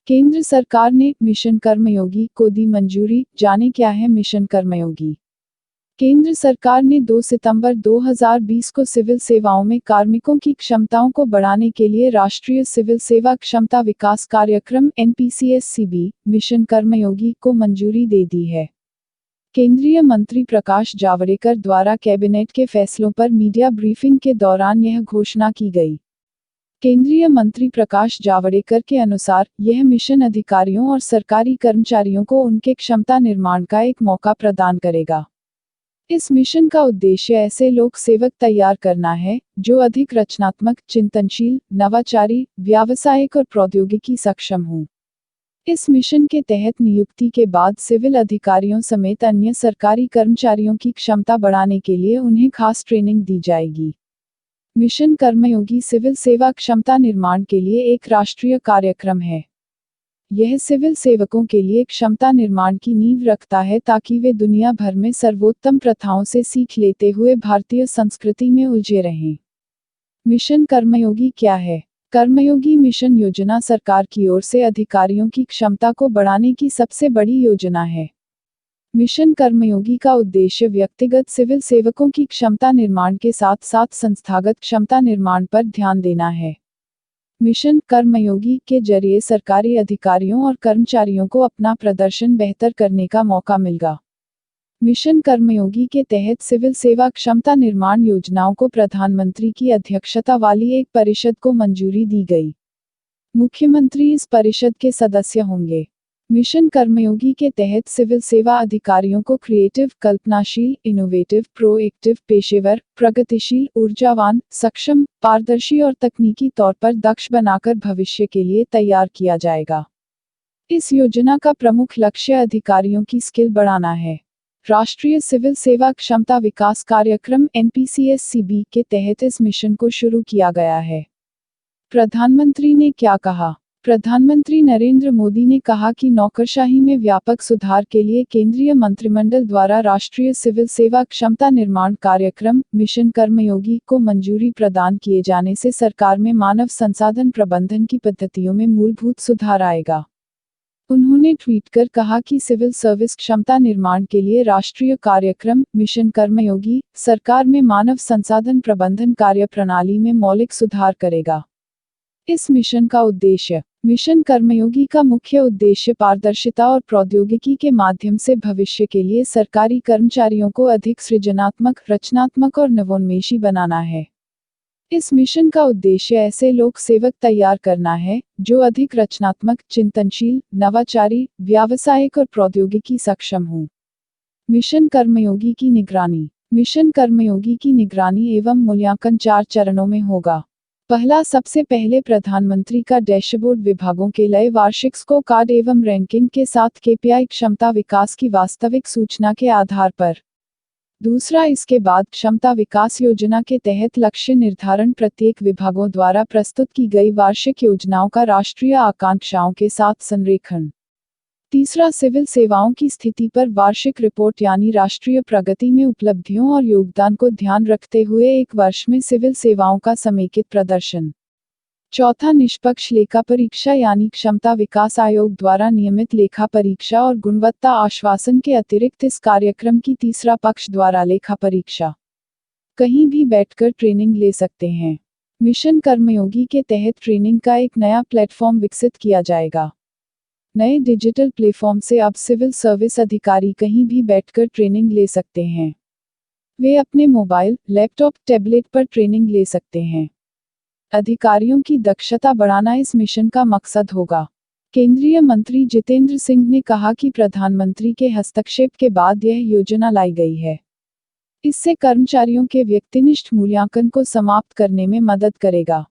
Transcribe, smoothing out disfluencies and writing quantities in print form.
केंद्र सरकार ने मिशन कर्मयोगी को दी मंजूरी। जाने क्या है मिशन कर्मयोगी। केंद्र सरकार ने 2 सितंबर 2020 को सिविल सेवाओं में कार्मिकों की क्षमताओं को बढ़ाने के लिए राष्ट्रीय सिविल सेवा क्षमता विकास कार्यक्रम NPCSCB मिशन कर्मयोगी को मंजूरी दे दी है। केंद्रीय मंत्री प्रकाश जावड़ेकर द्वारा कैबिनेट के फैसलों पर मीडिया ब्रीफिंग के दौरान यह घोषणा की गई। केंद्रीय मंत्री प्रकाश जावड़ेकर के अनुसार यह मिशन अधिकारियों और सरकारी कर्मचारियों को उनके क्षमता निर्माण का एक मौका प्रदान करेगा। इस मिशन का उद्देश्य ऐसे लोक सेवक तैयार करना है जो अधिक रचनात्मक, चिंतनशील, नवाचारी, व्यावसायिक और प्रौद्योगिकी सक्षम हों। इस मिशन के तहत नियुक्ति के बाद सिविल अधिकारियों समेत अन्य सरकारी कर्मचारियों की क्षमता बढ़ाने के लिए उन्हें खास ट्रेनिंग दी जाएगी। मिशन कर्मयोगी सिविल सेवा क्षमता निर्माण के लिए एक राष्ट्रीय कार्यक्रम है। यह सिविल सेवकों के लिए क्षमता निर्माण की नींव रखता है ताकि वे दुनिया भर में सर्वोत्तम प्रथाओं से सीख लेते हुए भारतीय संस्कृति में उलझे रहें। मिशन कर्मयोगी क्या है? कर्मयोगी मिशन योजना सरकार की ओर से अधिकारियों की क्षमता को बढ़ाने की सबसे बड़ी योजना है। मिशन कर्मयोगी का उद्देश्य व्यक्तिगत सिविल सेवकों की क्षमता निर्माण के साथ साथ संस्थागत क्षमता निर्माण पर ध्यान देना है। मिशन कर्मयोगी के जरिए सरकारी अधिकारियों और कर्मचारियों को अपना प्रदर्शन बेहतर करने का मौका मिलेगा। मिशन कर्मयोगी के तहत सिविल सेवा क्षमता निर्माण योजनाओं को प्रधानमंत्री की अध्यक्षता वाली एक परिषद को मंजूरी दी गई। मुख्यमंत्री इस परिषद के सदस्य होंगे। मिशन कर्मयोगी के तहत सिविल सेवा अधिकारियों को क्रिएटिव, कल्पनाशील, इनोवेटिव, प्रोएक्टिव, पेशेवर, प्रगतिशील, ऊर्जावान, सक्षम, पारदर्शी और तकनीकी तौर पर दक्ष बनाकर भविष्य के लिए तैयार किया जाएगा। इस योजना का प्रमुख लक्ष्य अधिकारियों की स्किल बढ़ाना है। राष्ट्रीय सिविल सेवा क्षमता विकास कार्यक्रम NPCSCB के तहत इस मिशन को शुरू किया गया है। प्रधानमंत्री ने क्या कहा? प्रधानमंत्री नरेंद्र मोदी ने कहा कि नौकरशाही में व्यापक सुधार के लिए केंद्रीय मंत्रिमंडल द्वारा राष्ट्रीय सिविल सेवा क्षमता निर्माण कार्यक्रम मिशन कर्मयोगी को मंजूरी प्रदान किए जाने से सरकार में मानव संसाधन प्रबंधन की पद्धतियों में मूलभूत सुधार आएगा। उन्होंने ट्वीट कर कहा कि सिविल सर्विस क्षमता निर्माण के लिए राष्ट्रीय कार्यक्रम मिशन कर्मयोगी सरकार में मानव संसाधन प्रबंधन कार्यप्रणाली में मौलिक सुधार करेगा। इस मिशन का उद्देश्य। मिशन कर्मयोगी का मुख्य उद्देश्य पारदर्शिता और प्रौद्योगिकी के माध्यम से भविष्य के लिए सरकारी कर्मचारियों को अधिक सृजनात्मक, रचनात्मक और नवोन्मेषी बनाना है। इस मिशन का उद्देश्य ऐसे लोक सेवक तैयार करना है जो अधिक रचनात्मक, चिंतनशील, नवाचारी, व्यावसायिक और प्रौद्योगिकी सक्षम हों। मिशन कर्मयोगी की निगरानी। मिशन कर्मयोगी की निगरानी एवं मूल्यांकन 4 चरणों में होगा। पहला, सबसे पहले प्रधानमंत्री का डैशबोर्ड विभागों के लिए वार्षिक स्कोरकार्ड एवं रैंकिंग के साथ KPI क्षमता विकास की वास्तविक सूचना के आधार पर। दूसरा, इसके बाद क्षमता विकास योजना के तहत लक्ष्य निर्धारण प्रत्येक विभागों द्वारा प्रस्तुत की गई वार्षिक योजनाओं का राष्ट्रीय आकांक्षाओं के साथ संरेखण। तीसरा, सिविल सेवाओं की स्थिति पर वार्षिक रिपोर्ट यानी राष्ट्रीय प्रगति में उपलब्धियों और योगदान को ध्यान रखते हुए एक वर्ष में सिविल सेवाओं का समेकित प्रदर्शन। चौथा, निष्पक्ष लेखा परीक्षा यानी क्षमता विकास आयोग द्वारा नियमित लेखा परीक्षा और गुणवत्ता आश्वासन के अतिरिक्त इस कार्यक्रम की तीसरा पक्ष द्वारा लेखा परीक्षा। कहीं भी बैठकर ट्रेनिंग ले सकते हैं। मिशन कर्मयोगी के तहत ट्रेनिंग का एक नया प्लेटफॉर्म विकसित किया जाएगा। नए डिजिटल प्लेटफॉर्म से अब सिविल सर्विस अधिकारी कहीं भी बैठकर ट्रेनिंग ले सकते हैं। वे अपने मोबाइल, लैपटॉप, टैबलेट पर ट्रेनिंग ले सकते हैं। अधिकारियों की दक्षता बढ़ाना इस मिशन का मकसद होगा। केंद्रीय मंत्री जितेंद्र सिंह ने कहा कि प्रधानमंत्री के हस्तक्षेप के बाद यह योजना लाई गई है। इससे कर्मचारियों के व्यक्तिनिष्ठ मूल्यांकन को समाप्त करने में मदद करेगा।